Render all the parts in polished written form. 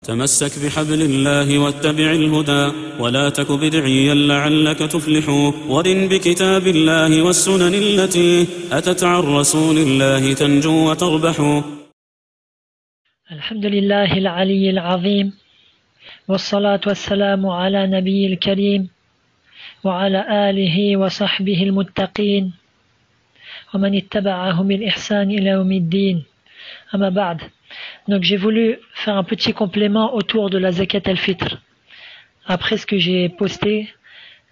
تمسك بحبل الله واتبع الهدى ولا تك بدعيا لعلك تفلح ورن بكتاب الله والسنن التي أتت عن رسول الله تنجو وتربح. الحمد لله العلي العظيم، والصلاة والسلام على نبي الكريم وعلى آله وصحبه المتقين ومن اتبعهم بالإحسان إلى يوم الدين. أما بعد. Donc j'ai voulu faire un petit complément autour de la zakat al-fitr. Après ce que j'ai posté,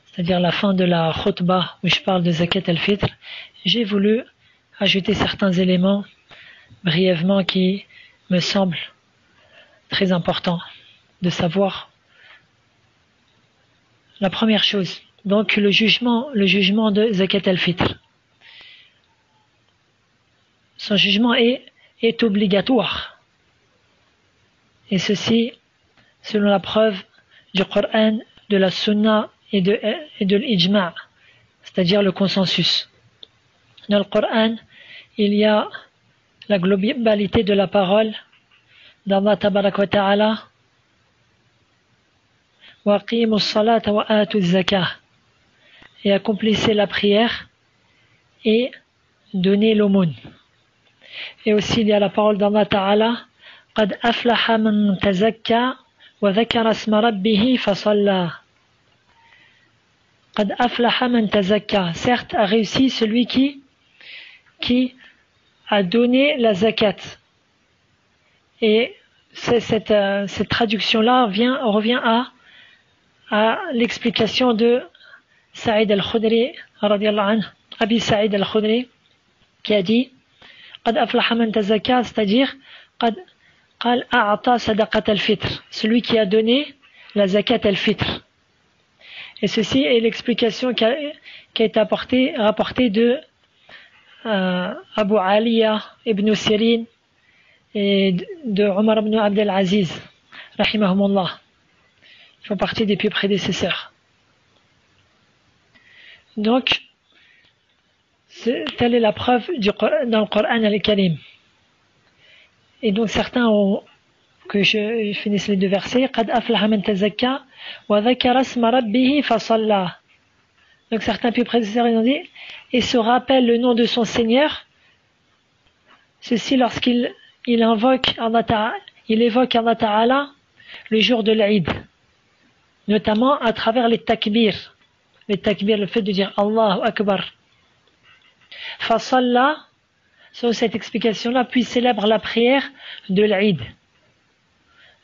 c'est-à-dire la fin de la khutbah où je parle de zakat al-fitr, j'ai voulu ajouter certains éléments brièvement qui me semblent très importants de savoir. La première chose, donc le jugement de zakat al-fitr. Son jugement est obligatoire. Et ceci, selon la preuve du Coran, de la Sunna et de l'Ijma', c'est-à-dire le consensus. Dans le Coran, il y a la globalité de la parole d'Allah Tabarak wa Ta'ala. Wa aqimus salata wa atuz zakah. Et accomplissez la prière et donnez l'aumône. Et aussi il y a la parole d'Allah Ta'ala. قد أفلح من تزكى وذكر اسم ربه فصلى. قد أفلح من تزكى. Certes a réussi celui qui a donné la zakat. Et cette traduction-là revient à l'explication de Saïd al-Khudri, radiallahu anhu, Abi Saïd al-Khudri, qui a dit قد أفلح من تزكى, c'est-à-dire قد قال أعطى صدقة الفطر, celui qui a donné la zakat al-fitr. Et ceci est l'explication qui a été rapportée de Abu Aliya ibn Sirin et de Omar ibn Abdel Aziz, rahimahumullah. Ils font partie des plus prédécesseurs. Donc, telle est la preuve dans le Coran al-Karim. Et donc certains ont, que je finisse les deux versets, قد أفلح من تزكى وذكر اسم ربه فصلى. Donc certains plus prédécesseurs ont dit, et se rappelle le nom de son Seigneur, ceci lorsqu'il évoque Allah Ta'ala le jour de l'Aïd, notamment à travers les takbir, le fait de dire Allahu Akbar. Fasalla, sur cette explication-là, puis célèbre la prière de l'Aïd.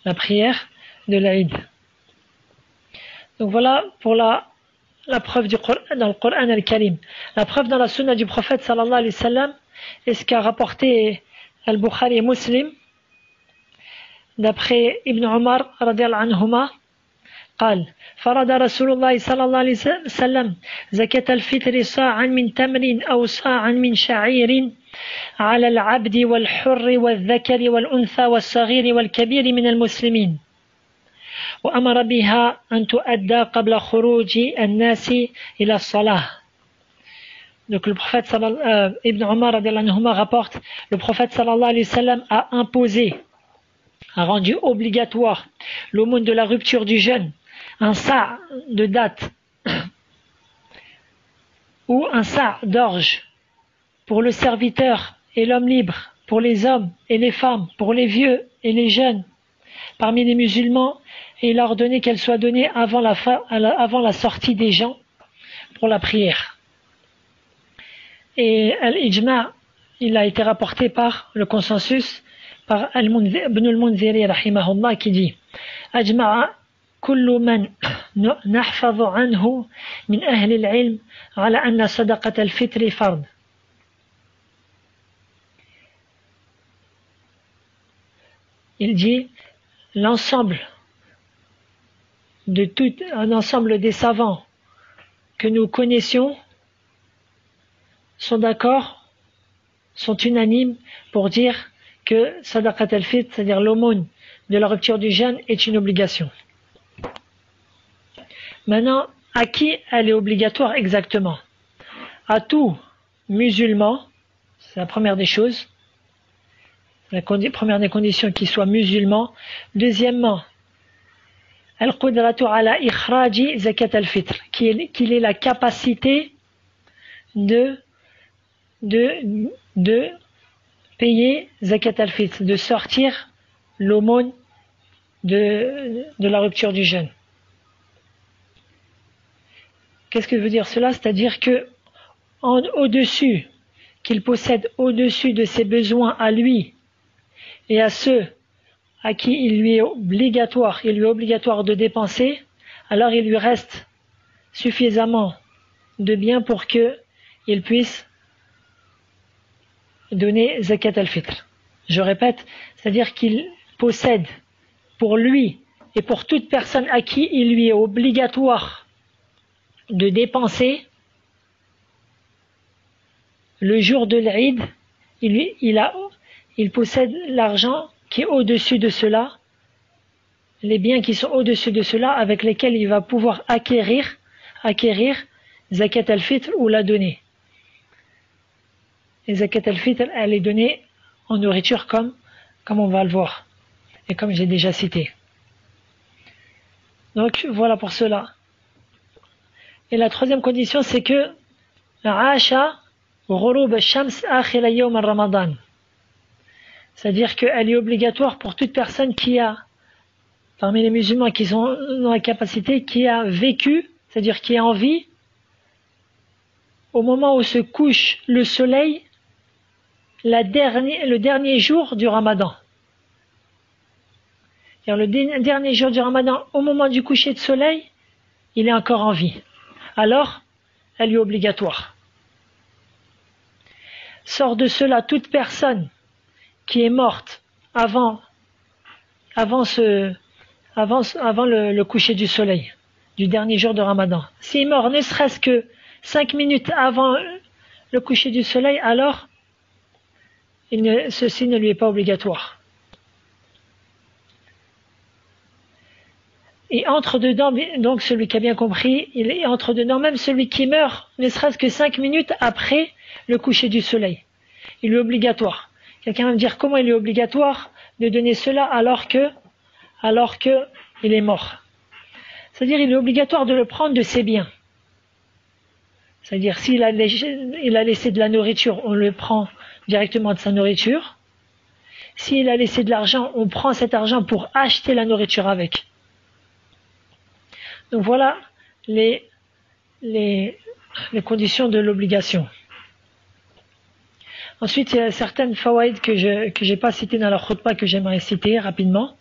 La prière de l'Aïd. Donc voilà pour la preuve dans le Coran al-Karim. La preuve dans la sunna du prophète sallallahu alayhi wa sallam, est ce qu'a rapporté al-Bukhari et Muslim, d'après Ibn Omar radiallahu anhuma, قال فرض رسول الله صلى الله عليه وسلم زكاة الفطر صاعا من تمر أو صاعا من شعير على العبد والحر والذكر والأنثى والصغير والكبير من المسلمين وأمر بها أن تؤدى قبل خروج الناس إلى الصلاة. Donc le prophète Ibn Omar rapporte, le prophète sallallahu alayhi wa sallam a imposé, a rendu obligatoire l'aumône de la rupture du jeûne, un sa' de date ou un sa' d'orge pour le serviteur et l'homme libre, pour les hommes et les femmes, pour les vieux et les jeunes parmi les musulmans, et il a ordonné qu'elle soit donnée avant la sortie des gens pour la prière. Et al-Ijma', il a été rapporté par le consensus par Ibn al-Munziri rahimahullah qui dit Ajma'a kullu man nahfadhu anhu min ahli al-ilm ala anna sadaqat al-fitri fard. Il dit l'ensemble des savants que nous connaissions sont d'accord, sont unanimes pour dire que sadaqat al-fitr, c'est-à-dire l'aumône de la rupture du jeûne, est une obligation. Maintenant, à qui elle est obligatoire exactement? À tout musulman, c'est la première des choses, La première des conditions, qu'il soit musulman. Deuxièmement, al-qudratu ala ikhraji zakat al-fitr, qu'il ait la capacité de payer zakat al-fitr, de sortir l'aumône de la rupture du jeûne. Qu'est-ce que veut dire cela? C'est-à-dire que au-dessus, qu'il possède au-dessus de ses besoins à lui et à ceux à qui il lui est obligatoire de dépenser, alors il lui reste suffisamment de biens pour qu'il puisse donner zakat al-fitr. Je répète, c'est-à-dire qu'il possède pour lui et pour toute personne à qui il lui est obligatoire de dépenser le jour de l'Eid, il possède l'argent qui est au-dessus de cela, les biens qui sont au-dessus de cela, avec lesquels il va pouvoir acquérir zakat al-fitr ou la donner. Et zakat al-fitr, elle est donnée en nourriture comme on va le voir, et comme j'ai déjà cité. Donc voilà pour cela. Et la troisième condition, c'est que Aasha ghurub ash-shams akhir yawm al-Ramadan. C'est-à-dire qu'elle est obligatoire pour toute personne qui a, parmi les musulmans qui sont dans la capacité, qui a vécu, c'est-à-dire qui est en vie, au moment où se couche le soleil, le dernier jour du Ramadan. Le dernier jour du Ramadan, au moment du coucher de soleil, il est encore en vie. Alors, elle est obligatoire. Sort de cela toute personne qui est morte avant le coucher du soleil, du dernier jour de Ramadan. S'il est mort ne serait-ce que 5 minutes avant le coucher du soleil, alors ceci ne lui est pas obligatoire. Et entre dedans, donc celui qui a bien compris, il est entre dedans, même celui qui meurt, ne serait-ce que 5 minutes après le coucher du soleil. Il est obligatoire. Quelqu'un va me dire comment il est obligatoire de donner cela alors que il est mort. C'est-à-dire il est obligatoire de le prendre de ses biens. C'est-à-dire s'il a laissé de la nourriture, on le prend directement de sa nourriture. S'il a laissé de l'argent, on prend cet argent pour acheter la nourriture avec. Donc voilà les conditions de l'obligation. Ensuite, il y a certaines fawaïd que j'ai pas citées dans la khutbah que j'aimerais citer rapidement,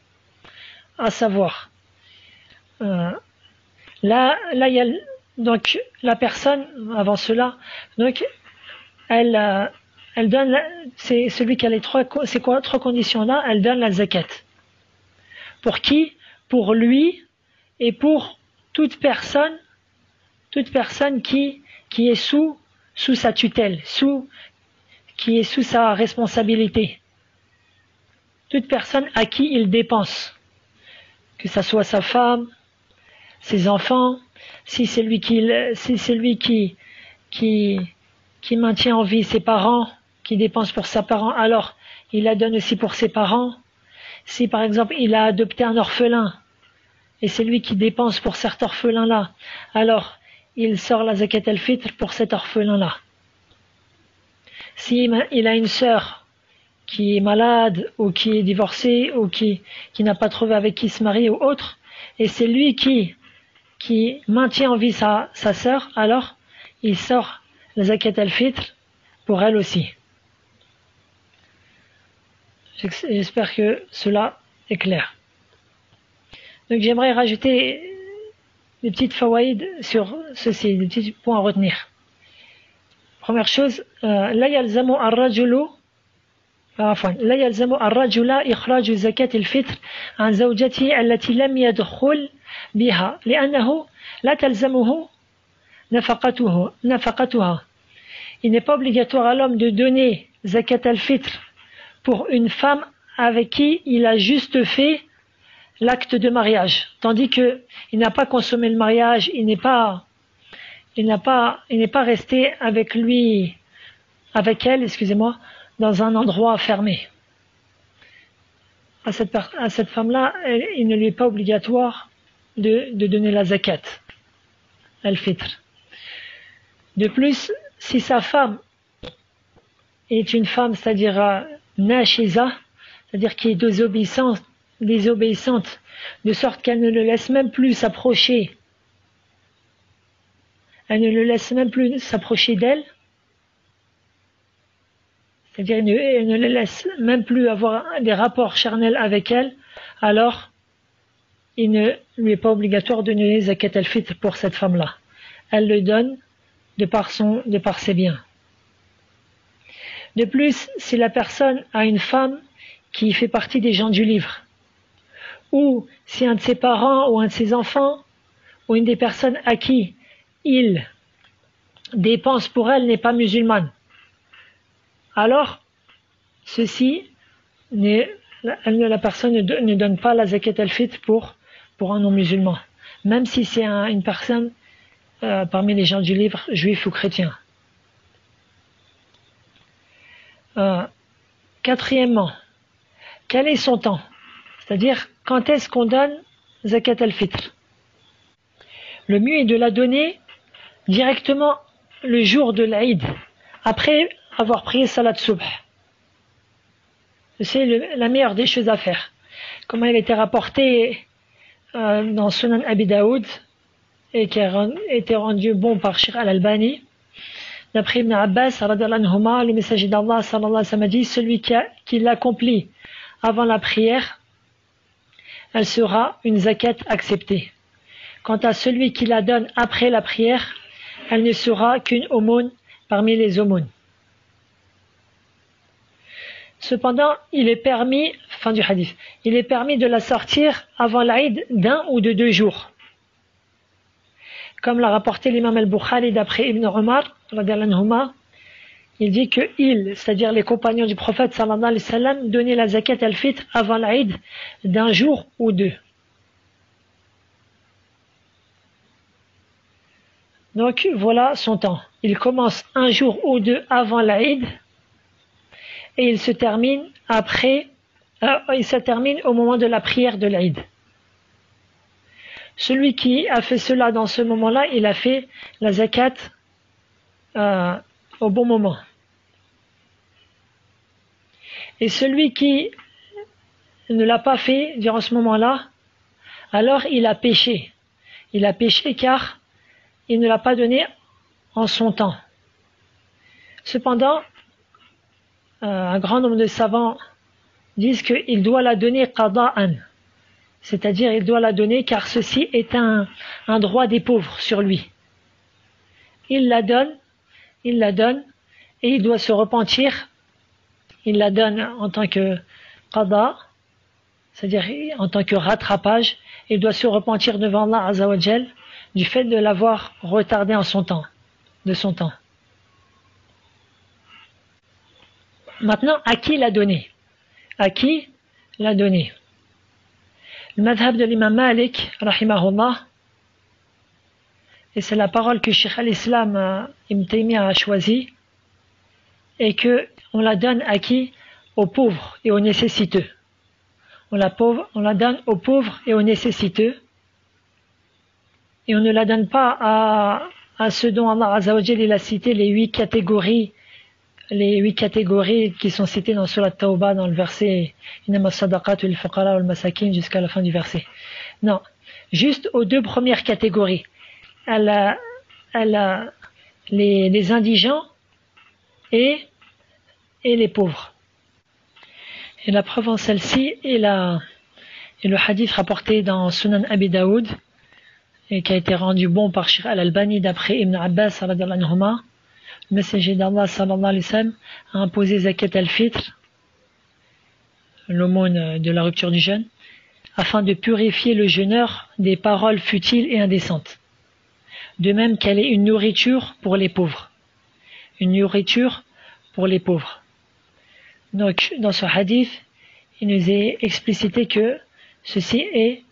à savoir, là il y a donc la personne avant cela, donc elle donne, c'est celui qui a ces trois conditions là, elle donne la zakat. Pour qui? Pour lui et pour toute personne qui est sous sa tutelle, qui est sous sa responsabilité. Toute personne à qui il dépense, que ça soit sa femme, ses enfants, si c'est lui qui maintient en vie ses parents, qui dépense pour ses parents, alors il la donne aussi pour ses parents. Si par exemple il a adopté un orphelin, et c'est lui qui dépense pour cet orphelin-là, alors il sort la zakat al-fitr pour cet orphelin-là. Si il a une sœur qui est malade, ou qui est divorcée, ou qui n'a pas trouvé avec qui se marier ou autre, et c'est lui qui maintient en vie sa sœur, alors il sort la zakat al-fitr pour elle aussi. J'espère que cela est clair. Donc j'aimerais rajouter des petites fawaïd sur ceci, des petits points à retenir. Première chose, la yalzamu ar-rajulu إخراج زكاة الفطر عن زوجته التي لم يدخل بها لأنه لا تلزمه نفقتها. Il n'est pas obligatoire à l'homme de donner zakat al-fitr pour une femme avec qui il a juste fait l'acte de mariage, tandis que il n'a pas consommé le mariage, il n'est pas resté avec elle, dans un endroit fermé. à cette femme-là, il ne lui est pas obligatoire de donner la zakat, al-fitr. De plus, si sa femme est une femme, c'est-à-dire nashiza, c'est-à-dire qui est désobéissante, de sorte qu'elle ne le laisse même plus s'approcher, elle ne le laisse même plus s'approcher d'elle, c'est-à-dire elle ne le laisse même plus avoir des rapports charnels avec elle, alors il ne lui est pas obligatoire de donner zakat al-fitr pour cette femme-là. Elle le donne de par ses biens. De plus, si la personne a une femme qui fait partie des gens du livre, ou si un de ses parents ou un de ses enfants, ou une des personnes à qui il dépense pour elle n'est pas musulmane, alors la personne ne donne pas la zakat al-fitr pour un non-musulman, même si c'est une personne parmi les gens du livre, juifs ou chrétiens. Quatrièmement, quel est son temps? C'est-à-dire, quand est-ce qu'on donne zakat al-fitr? Le mieux est de la donner directement le jour de l'Aïd, après avoir prié salat subh. C'est la meilleure des choses à faire. Comme il a été rapporté dans Sunan Abi Daoud, et qui a été rendu bon par Sheikh al-Albani, d'après Ibn Abbas, le messager d'Allah sallallahu alayhi wa sallam a dit, celui qui l'accomplit avant la prière, elle sera une zakat acceptée. Quant à celui qui la donne après la prière, elle ne sera qu'une aumône parmi les aumônes. Cependant, il est permis, fin du hadith, il est permis de la sortir avant l'Aïd d'1 ou de 2 jours. Comme l'a rapporté l'imam al-Bukhari d'après Ibn Umar, il dit que c'est-à-dire les compagnons du prophète sallallahu alayhi wa sallam, donnaient la zakat al-fitr avant l'Aïd d'1 jour ou 2. Donc voilà son temps. Il commence 1 jour ou 2 avant l'Aïd et il se termine au moment de la prière de l'Aïd. Celui qui a fait cela dans ce moment-là, il a fait la zakat au bon moment. Et celui qui ne l'a pas fait durant ce moment-là, alors il a péché. Il a péché car il ne l'a pas donné en son temps. Cependant, un grand nombre de savants disent qu'il doit la donner qada'an, c'est-à-dire il doit la donner car ceci est un droit des pauvres sur lui. Il la donne et il doit se repentir. Il la donne en tant que qada, c'est-à-dire en tant que rattrapage. Il doit se repentir devant Allah Azza wa Jal du fait de l'avoir retardé de son temps. Maintenant, à qui l'a donné? À qui l'a donné? Le madhab de l'imam Malik, rahimahullah, et c'est la parole que Cheikh al-Islam Ibn Taymiyyah a choisie, et que on la donne à qui? Aux pauvres et aux nécessiteux. On la donne aux pauvres et aux nécessiteux, et on ne la donne pas à ceux dont Allah Azza wa Jal il a cité les 8 catégories qui sont citées dans Surat Tawbah dans le verset Innama sadaqatu lil fuqara wal masakin jusqu'à la fin du verset. Non, juste aux 2 premières catégories. Elle a les indigents et les pauvres. Et la preuve en celle-ci est le hadith rapporté dans Sunan Abi Daoud et qui a été rendu bon par Sheikh al-Albani d'après Ibn Abbas radhiyallahu anhuma. Le messager d'Allah sallallahu alayhi wa sallam a imposé zakat al-fitr, l'aumône de la rupture du jeûne, afin de purifier le jeûneur des paroles futiles et indécentes. De même qu'elle est une nourriture pour les pauvres. Une nourriture pour les pauvres. Donc, dans ce hadith, il nous est explicité que ceci est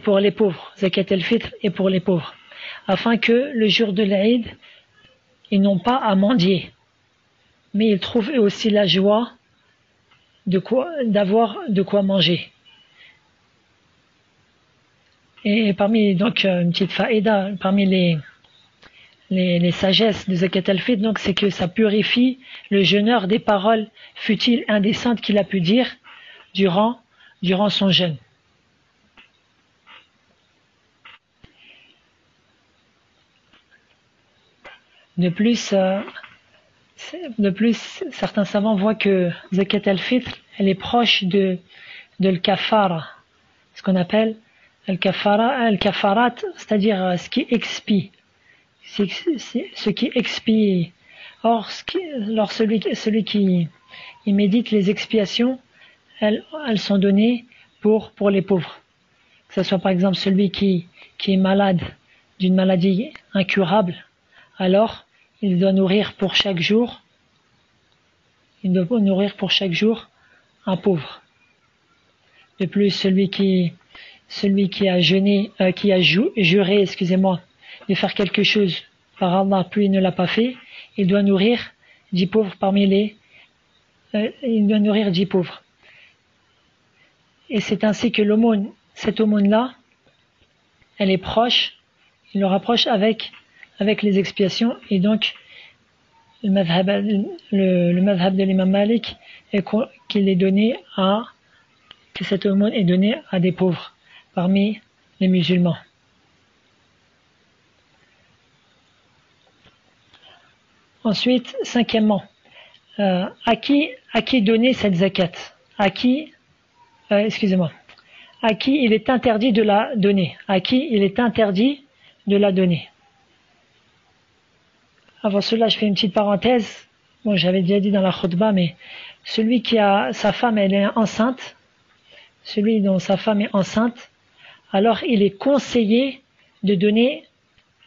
pour les pauvres. Zakat al-fitr est pour les pauvres. Afin que le jour de l'Aïd, ils n'ont pas à mendier. Mais ils trouvent eux aussi la joie d'avoir de quoi manger. Et parmi, donc, une petite faïda, parmi les sagesses de Zakat al-Fitr, donc, c'est que ça purifie le jeûneur des paroles futiles, indécentes qu'il a pu dire durant son jeûne. De plus, certains savants voient que Zakat al-Fitr, elle est proche de al-kafara, ce qu'on appelle al-kafarat, c'est-à-dire ce qui expie. Ce qui expie. Or, celui qui médite les expiations, elles sont données pour les pauvres. Que ce soit par exemple celui qui est malade d'une maladie incurable, alors il doit nourrir pour chaque jour un pauvre. De plus, celui qui a juré, de faire quelque chose par Allah, puis il ne l'a pas fait, il doit nourrir 10 pauvres il doit nourrir 10 pauvres. Et c'est ainsi que cette aumône-là, elle est proche, il le rapproche avec les expiations, et donc le madhab de l'imam Malik est que cette aumône est donnée à des pauvres parmi les musulmans. Ensuite, cinquièmement, à qui donner cette zakat? À qui il est interdit de la donner? À qui il est interdit de la donner? Avant cela, je fais une petite parenthèse. Bon, j'avais déjà dit dans la khutbah, mais celui qui a sa femme, elle est enceinte, celui dont sa femme est enceinte, alors il est conseillé de donner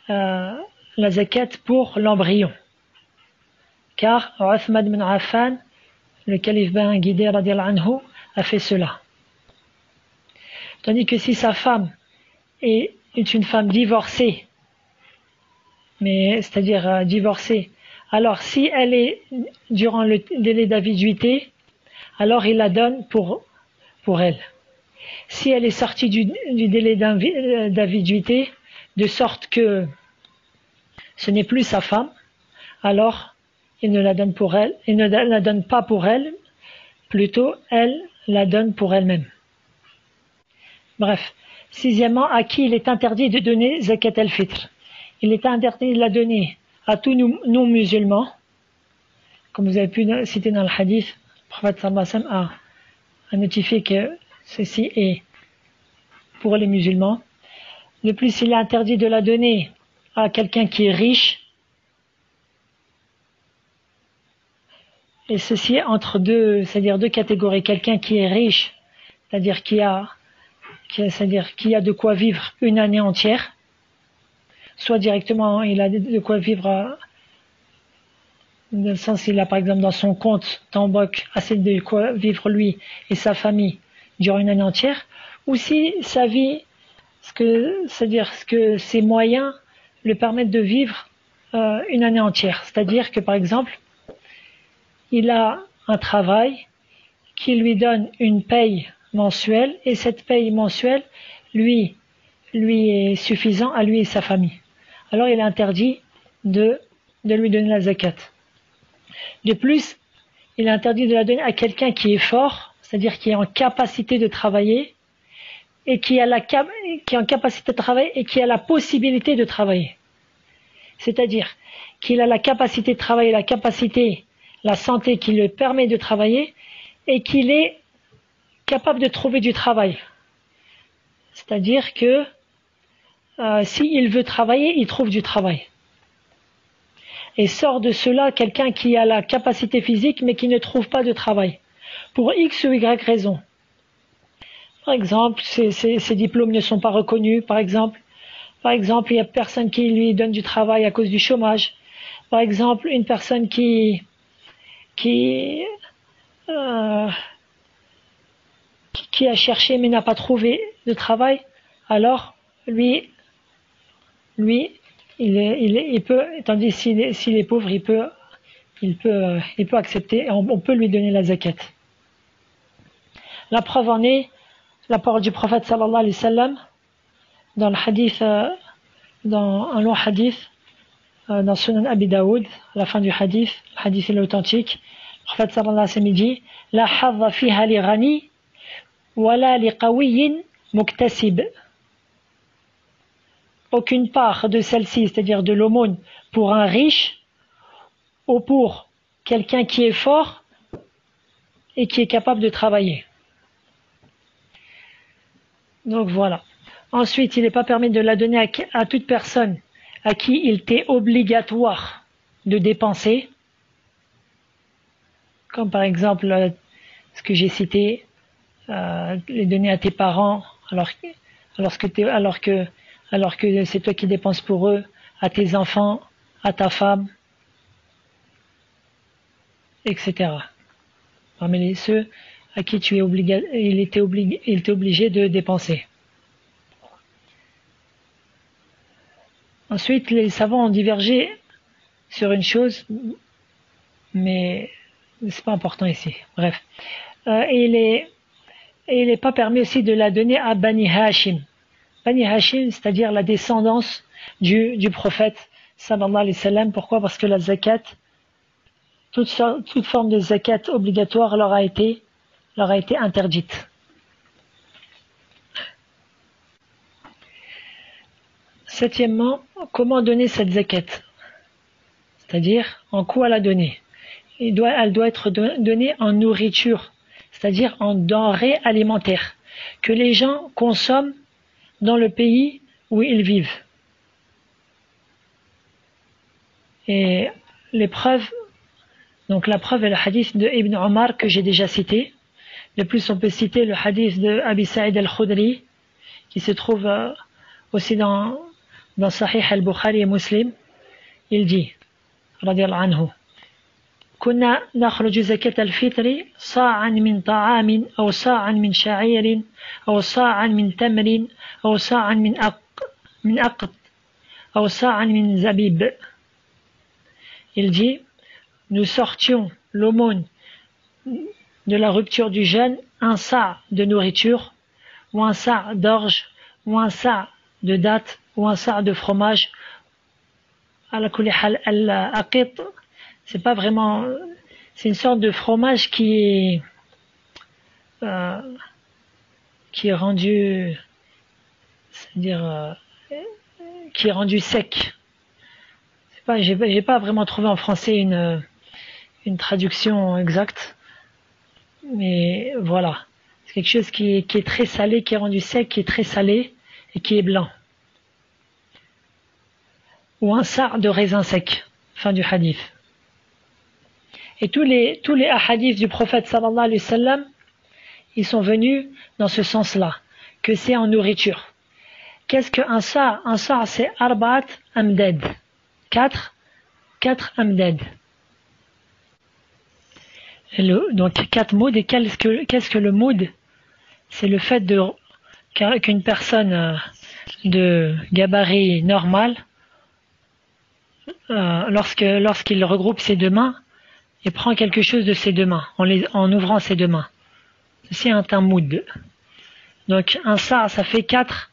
la zakat pour l'embryon. Car Uthman ibn Affan, le calife ben guidé radiallahu anhu, a fait cela. Tandis que si sa femme est une femme divorcée, c'est-à-dire divorcée, alors si elle est durant le délai d'aviduité, alors il la donne pour elle. Si elle est sortie du délai d'aviduité, de sorte que ce n'est plus sa femme, alors il ne la donne pas pour elle, plutôt elle la donne pour elle-même. Bref, sixièmement, à qui il est interdit de donner zakat al-fitr? Il est interdit de la donner à tous non-musulmans, comme vous avez pu citer dans le hadith, le prophète sallallahu alayhi wa sallam a notifié que ceci est pour les musulmans. De plus, il est interdit de la donner à quelqu'un qui est riche, et ceci entre deux catégories. Quelqu'un qui est riche, c'est-à-dire qui a de quoi vivre une année entière, soit directement il a de quoi vivre, dans le sens il a par exemple dans son compte Tambok assez de quoi vivre lui et sa famille durant une année entière, ou si sa vie, ce que ses moyens le permettent de vivre une année entière. C'est-à-dire que par exemple, il a un travail qui lui donne une paye mensuelle, et cette paye mensuelle lui est suffisant à lui et sa famille. Alors il est interdit de lui donner la zakat. De plus, il est interdit de la donner à quelqu'un qui est fort, c'est-à-dire qui est en capacité de travailler, et qui est en capacité de travailler et qui a la possibilité de travailler. C'est-à-dire qu'il a la capacité de travailler, la santé qui lui permet de travailler, et qu'il est capable de trouver du travail. C'est-à-dire que s'il veut travailler, il trouve du travail. Et sort de cela quelqu'un qui a la capacité physique mais qui ne trouve pas de travail, pour X ou Y raison. Par exemple, ses diplômes ne sont pas reconnus, par exemple, il n'y a personne qui lui donne du travail à cause du chômage. Par exemple, une personne qui a cherché mais n'a pas trouvé de travail, alors lui il peut, tandis s'il est pauvre, il peut accepter, et on peut lui donner la zakat. La preuve en est la parole du prophète sallallahu alayhi wa sallam dans le hadith, dans un long hadith, dans Sunan Abi Daoud, à la fin du hadith, le hadith est authentique. Le prophète sallallahu alayhi wa sallam dit La hadha fiha li ghani wa la li qawiyyin muktasib. Aucune part de celle-ci, c'est-à-dire de l'aumône, pour un riche ou pour quelqu'un qui est fort et qui est capable de travailler. Donc voilà. Ensuite, il n'est pas permis de la donner à toute personne à qui il t'est obligatoire de dépenser, comme par exemple ce que j'ai cité, les donner à tes parents alors que c'est toi qui dépenses pour eux, à tes enfants, à ta femme, etc. Parmi ceux à qui il était obligé de dépenser. Ensuite, les savants ont divergé sur une chose, mais c'est pas important ici. Bref. Et il n'est pas permis aussi de la donner à Bani Hashim. Bani Hashim, c'est-à-dire la descendance du prophète sallallahu alayhi wa sallam. Pourquoi? Parce que la zakat, toute forme de zakat obligatoire leur a été interdite. Septièmement, comment donner cette zakat? C'est-à-dire, en quoi la donner? Elle doit être donnée en nourriture, c'est-à-dire en denrées alimentaires, que les gens consomment dans le pays où ils vivent. Et les preuves, donc la preuve est le hadith de Ibn Omar que j'ai déjà cité. De plus, on peut citer le hadith de Abi Sa'id al-Khudri, qui se trouve aussi dans Sahih al-Bukhari et Muslim. Il dit, radiyallahu anhu, كنا نخرج زكاة الفطر صاعا من طعام أو صاعا من شعير أو صاعا من تمر أو صاعا من أقط أو صاعا من زبيب. Il dit, nous sortions l'aumône de la rupture du jeûne, un sa' de nourriture, ou un sa' d'orge, ou un sa' de date, ou un sa' de fromage. Al-aqit, c'est pas vraiment, c'est une sorte de fromage qui est rendu, c'est-à-dire qui est rendu sec. C'est pas, j'ai pas vraiment trouvé en français une traduction exacte, mais voilà, c'est quelque chose qui est très salé, qui est rendu sec, qui est très salé et qui est blanc. Ou un sa' de raisin sec. Fin du hadith. Et tous les hadiths du prophète sallallahu alayhi wa sallam, ils sont venus dans ce sens-là, que c'est en nourriture. Qu'est-ce qu'un sa'? Un sa' c'est arba'at amdad. 4 amdad. Donc 4 moud. Et qu'est-ce que le moud? C'est le fait qu'une personne de gabarit normal, lorsqu'il regroupe ses deux mains et prend quelque chose de ses deux mains en ouvrant ses deux mains. Ceci est un moud. Donc un sa' ça fait 4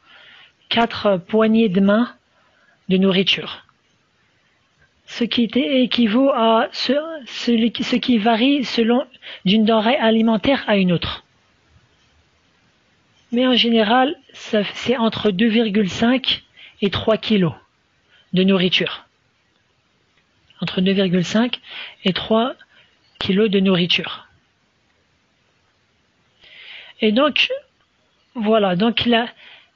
poignées de main de nourriture. Ce qui équivaut à ce qui varie selon d'une denrée alimentaire à une autre. Mais en général, c'est entre 2,5 et 3 kilos de nourriture. Entre 2,5 et 3 kilos de nourriture. Et donc, voilà, donc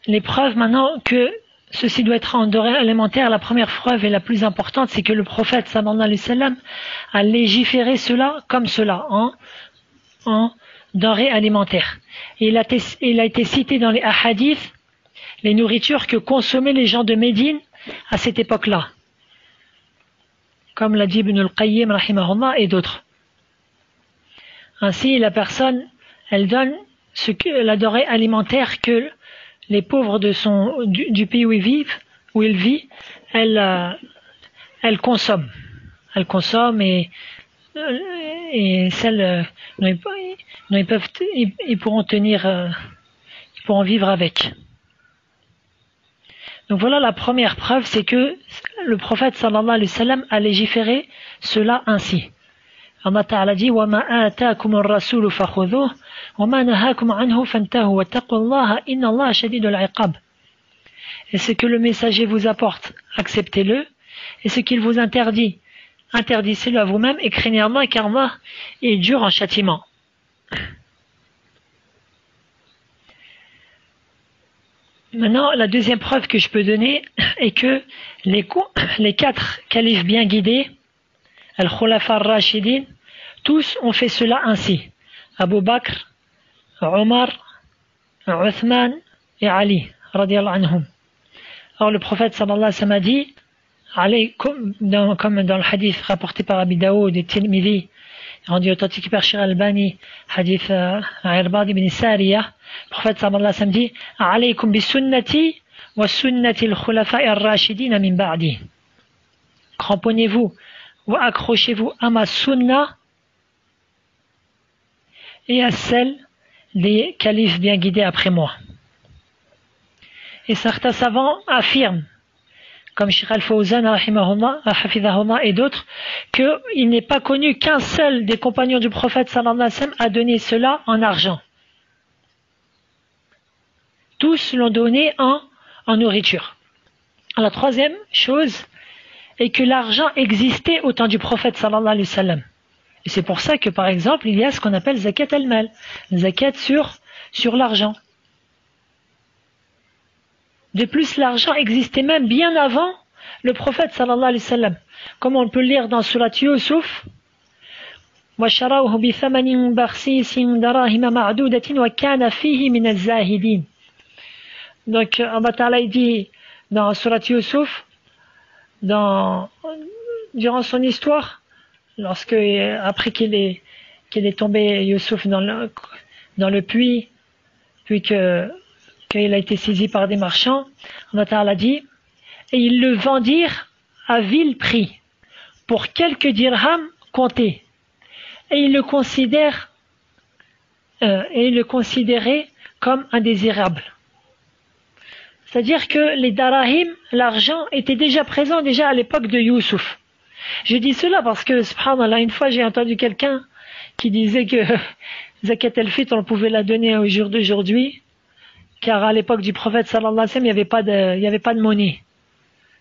les preuves maintenant que ceci doit être en denrée alimentaire, la première preuve et la plus importante, c'est que le prophète sallallahu alayhi wa sallam a légiféré cela comme cela, en denrée alimentaire. Et il a été cité dans les hadiths, les nourritures que consommaient les gens de Médine à cette époque-là. Comme l'a dit Ibn al-Qayyim rahimahullah et d'autres. Ainsi, la personne, elle donne la denrée alimentaire que les pauvres du pays où il vit, elle consomme. Elle consomme et et celles dont ils pourront tenir, ils pourront vivre avec. Donc voilà la première preuve, c'est que le prophète sallallahu alayhi wa sallam a légiféré cela ainsi. Allah Ta'ala dit وَمَا آتَاكُمُ الرَّسُولُ فَخُذُوهُ وَمَا نَهَاكُمْ عَنْهُ فَانْتَهُوا وَاتَّقُوا اللَّهَ إِنَّ اللَّهَ شَدِيدُ الْعِقَابِ. Et ce que le messager vous apporte, acceptez-le, et ce qu'il vous interdit, interdissez-le à vous-même et craignez Allah, car Allah est dur en châtiment. Maintenant, la deuxième preuve que je peux donner est que les 4 califes bien guidés, Al-Khulafa al-Rashidin, tous ont fait cela ainsi. Abu Bakr, Omar, Uthman et Ali, radiyallahu anhum. Alors le prophète sallallahu alayhi wa sallam a dit, comme dans le hadith rapporté par Abi Daoud et Tirmidhi, rendu authentique par Sheikh Al-Albani, hadith Irbad ibn Sariya, le prophète sallallahu alayhi wa sallam dit, alaykum bi sunnati wa sunnati al-khulafa'i ar-rashidin min ba'di. Cramponnez-vous ou accrochez-vous à ma sunna et à celle des califes bien guidés après moi. Et certains savants affirment, comme Sheikh Al-Fawzan rahimahullah et d'autres, qu'il n'est pas connu qu'un seul des compagnons du prophète sallallahu alayhi wa sallam a donné cela en argent. Tous l'ont donné en nourriture. La troisième chose est que l'argent existait au temps du prophète sallallahu alayhi wa sallam. Et c'est pour ça que par exemple il y a ce qu'on appelle zakat al-mal, zakat sur l'argent. De plus, l'argent existait même bien avant le prophète sallallahu alayhi wa sallam. Comme on peut le lire dans Surat Yusuf, وَشَرَوْهُ بِثَمَنٍ بَخْسِيسٍ دَرَاهِمَ مَعْدُودَةٍ وَكَانَ فِيهِ مِنَ الزَّاهِدِينَ. Donc Allah Ta'ala dit dans Surat Yusuf, durant son histoire, après qu'il est tombé Yusuf dans le puits, puis qu'il a été saisi par des marchands, Allah Ta'ala dit, et ils le vendirent à vil prix, pour quelques dirhams comptés, et ils le considéraient comme indésirable. C'est-à-dire que les darahim, l'argent, était déjà présent à l'époque de Youssouf. Je dis cela parce que, subhanallah, une fois j'ai entendu quelqu'un qui disait que zakat al-fitr, on pouvait la donner au jour d'aujourd'hui, car à l'époque du prophète sallallahu alayhi wa sallam, il n'y avait pas de monnaie.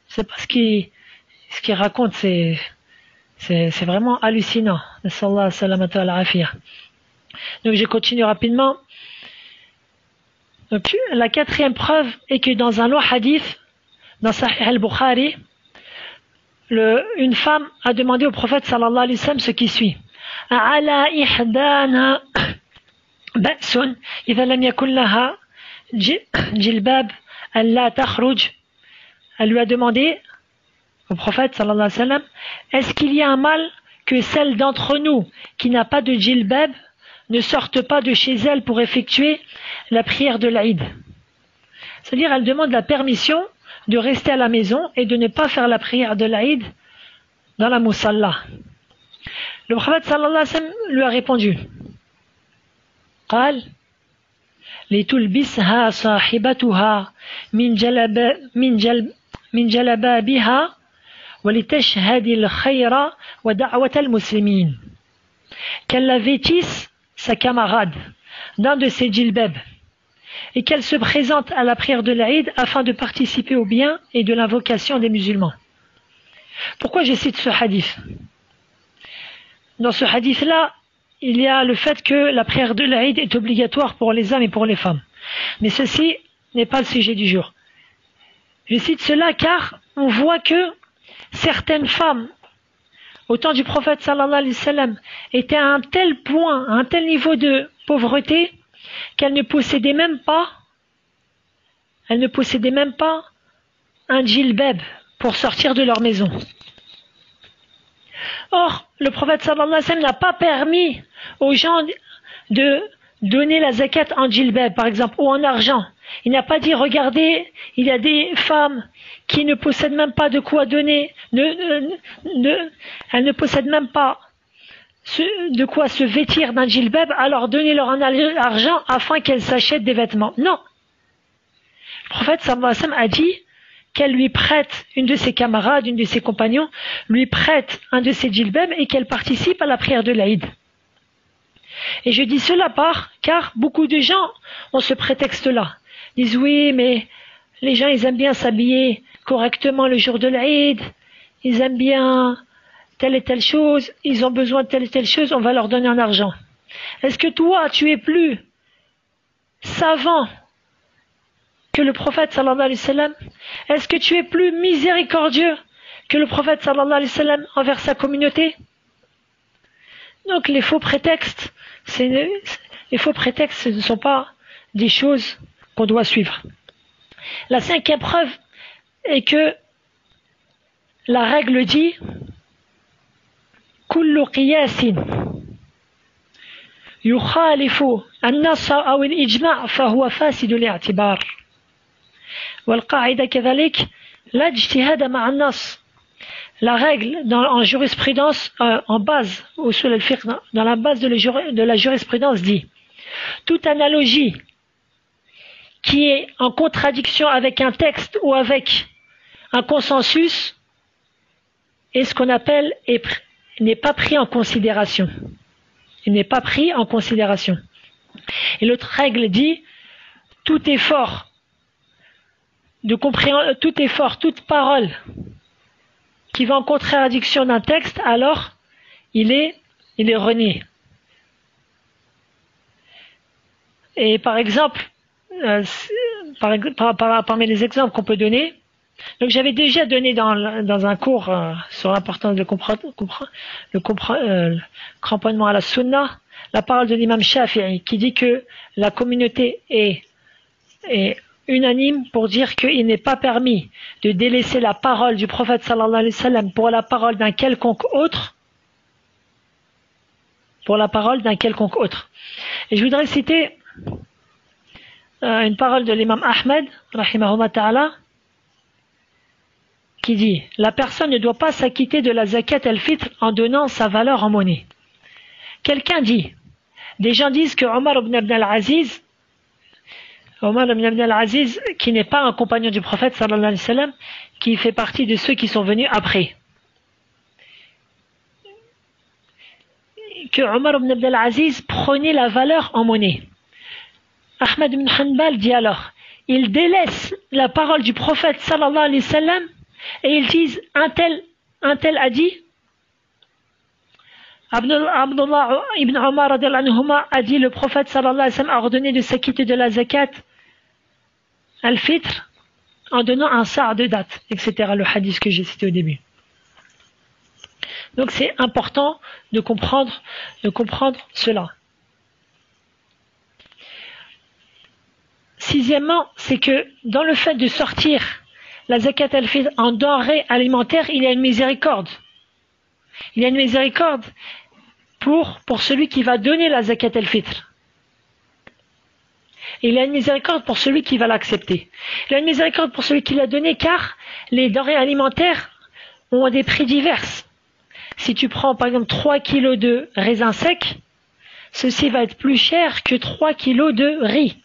C'est parce ce qu'il raconte, c'est vraiment hallucinant. Donc je continue rapidement. Donc, la quatrième preuve est que dans un long hadith, dans Sahih al-Bukhari, une femme a demandé au prophète sallallahu alayhi wa sallam ce qui suit. Ala ihdana ba'sun idha lam yakun laha jilbab alla takhruj. Elle lui a demandé au prophète sallallahu alayhi wa sallam, est-ce qu'il y a un mal que celle d'entre nous qui n'a pas de jilbab ne sorte pas de chez elle pour effectuer la prière de l'Aïd? C'est-à-dire, elle demande la permission de rester à la maison et de ne pas faire la prière de l'Aïd dans la musalla. Le prophète sallallahu alayhi wa sallam lui a répondu, قال لتلبسها صاحبتها من جلبابها ولتشهد الخير ودعوة المسلمين. Qu'elle la vêtisse, sa camarade, d'un de ses djilbabs, et qu'elle se présente à la prière de l'Aïd afin de participer au bien et de l'invocation des musulmans. Pourquoi je cite ce hadith? Dans ce hadith-là, il y a le fait que la prière de l'Aïd est obligatoire pour les hommes et pour les femmes. Mais ceci n'est pas le sujet du jour. Je cite cela car on voit que certaines femmes, au temps du prophète sallallahu alayhi wa sallam, étaient à un tel point, à un tel niveau de pauvreté, qu'elles ne possédaient même pas un djilbab pour sortir de leur maison. Or, le prophète sallallahu alayhi wa sallam n'a pas permis aux gens de donner la zakat en djilbab, par exemple, ou en argent. Il n'a pas dit, regardez, il y a des femmes qui ne possèdent même pas de quoi donner, elles ne possèdent même pas de quoi se vêtir d'un djilbab, alors donnez-leur un argent afin qu'elles s'achètent des vêtements. Non. Le prophète sallallahu alayhi wa sallam a dit qu'elle lui prête, une de ses camarades, une de ses compagnons, lui prête un de ses djilbabs et qu'elle participe à la prière de l'Aïd. Et je dis cela car beaucoup de gens ont ce prétexte-là. Ils disent oui, mais les gens ils aiment bien s'habiller correctement le jour de l'Aïd, ils aiment bien telle et telle chose, ils ont besoin de telle et telle chose, on va leur donner un argent. Est-ce que toi, tu es plus savant que le prophète sallallahu alayhi wa sallam? Est-ce que tu es plus miséricordieux que le prophète sallallahu alayhi wa sallam envers sa communauté? Donc les faux prétextes, ce ne sont pas des choses qu'on doit suivre. La cinquième preuve est que la règle dit كل قياس يخالف النص أو الإجماع فهو فاسد الاعتبار والقاعدة كذلك لا اجتهاد مع النص. La règle en jurisprudence, en base, ou sur le fiqh, dans la base de la jurisprudence dit toute analogie qui est en contradiction avec un texte ou avec un consensus est ce qu'on appelle n'est pas pris en considération. Il n'est pas pris en considération. Et l'autre règle dit tout effort de compréhension, toute parole qui va en contradiction d'un texte, alors il est renié. Et par exemple, parmi les exemples qu'on peut donner, donc j'avais déjà donné dans un cours sur l'importance de le cramponnement à la sunna, la parole de l'imam Shafi'i qui dit que la communauté est unanime pour dire qu'il n'est pas permis de délaisser la parole du prophète sallallahu alayhi wa sallam pour la parole d'un quelconque autre. Et je voudrais citer une parole de l'imam Ahmed, rahimahullah ta'ala, qui dit « La personne ne doit pas s'acquitter de la zakat al-fitr en donnant sa valeur en monnaie. » Quelqu'un dit, des gens disent que Omar ibn Abdel Aziz, qui n'est pas un compagnon du prophète sallallahu alayhi wa sallam, qui fait partie de ceux qui sont venus après, que Omar ibn Abdel Aziz prenait la valeur en monnaie. Ahmed ibn Hanbal dit alors, ils délaissent la parole du prophète sallallahu alayhi wa sallam et ils disent un tel a dit, Abdullah ibn Omar a dit, le prophète sallallahu alayhi wa sallam a ordonné de s'acquitter de la zakat al-fitr en donnant un sa' de date, etc. Le hadith que j'ai cité au début. Donc c'est important de comprendre cela. Sixièmement, c'est que dans le fait de sortir la zakat al-fitr en denrées alimentaires, il y a une miséricorde. Il y a une miséricorde pour celui qui va donner la zakat al-fitr. Il y a une miséricorde pour celui qui va l'accepter. Il y a une miséricorde pour celui qui l'a donné car les denrées alimentaires ont des prix divers. Si tu prends par exemple 3 kilos de raisins secs, ceci va être plus cher que 3 kilos de riz.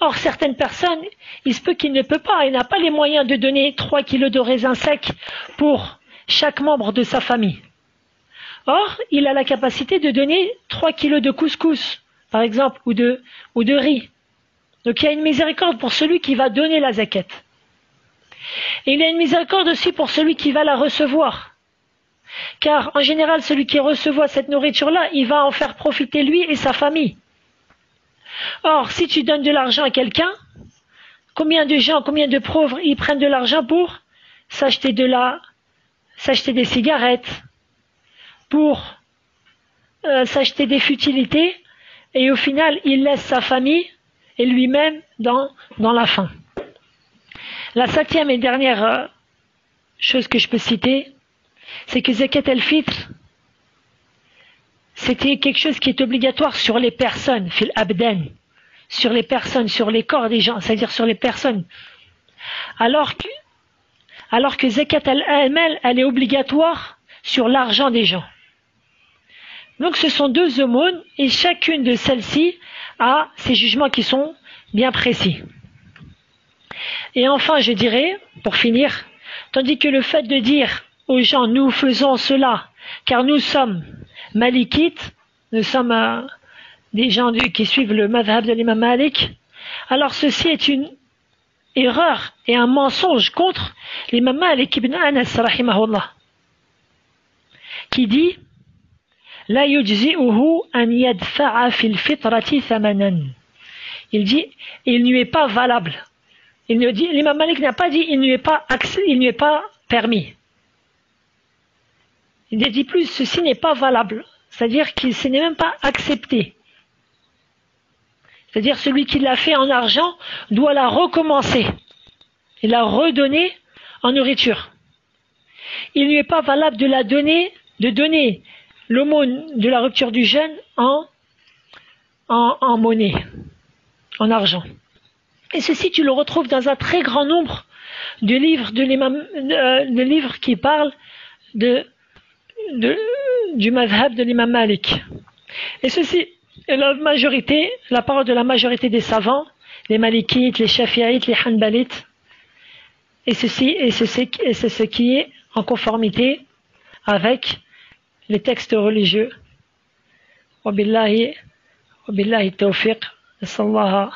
Or, certaines personnes, il se peut qu'il ne peut pas, il n'a pas les moyens de donner 3 kilos de raisins secs pour chaque membre de sa famille. Or, il a la capacité de donner 3 kilos de couscous, par exemple, ou de riz. Donc il y a une miséricorde pour celui qui va donner la zakat. Et il y a une miséricorde aussi pour celui qui va la recevoir. Car en général, celui qui reçoit cette nourriture-là, il va en faire profiter lui et sa famille. Or, si tu donnes de l'argent à quelqu'un, combien de gens, combien de pauvres, ils prennent de l'argent pour s'acheter des cigarettes, pour s'acheter des futilités, et au final, il laisse sa famille et lui-même dans la faim. La septième et dernière chose que je peux citer, c'est que zakat al-fitr, c'était quelque chose qui est obligatoire sur les personnes, fil abdan, sur les personnes, sur les corps des gens, c'est-à-dire sur les personnes. Alors que zakat al-amal, elle est obligatoire sur l'argent des gens. Donc ce sont deux aumônes et chacune de celles-ci a ses jugements qui sont bien précis. Et enfin, je dirais, pour finir, tandis que le fait de dire aux gens, nous faisons cela, car nous sommes malikites, nous sommes des gens qui suivent le madhab de l'imam Malik, alors ceci est une erreur et un mensonge contre l'imam Malik ibn Anas, rahimahullah, qui dit La yujzi'uhu an yadfa'a fil fitrati thamanan. Il dit, il n'y est pas valable. L'imam Malik n'a pas dit, il n'y est pas permis. Il dit plus, ceci n'est pas valable. C'est-à-dire que ce n'est même pas accepté. C'est-à-dire celui qui l'a fait en argent doit la recommencer et la redonner en nourriture. Il n'y est pas valable de donner l'aumône de la rupture du jeûne en monnaie, en argent. Et ceci, tu le retrouves dans un très grand nombre de livres qui parlent du madhab de l'imam Malik. Et ceci est la parole de la majorité des savants, les malikites, les shafi'ites, les hanbalites. Et c'est ce qui est en conformité avec les textes religieux. Wabillahi tawfiq. Nasallahu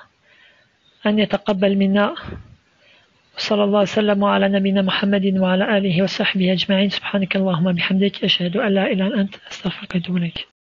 an yataqabbal minna. وصلى الله وسلم على نبينا محمد وعلى آله وصحبه أجمعين سبحانك اللهم بحمدك أشهد أن لا إله إلا أنت أستغفرك وأتوب إليك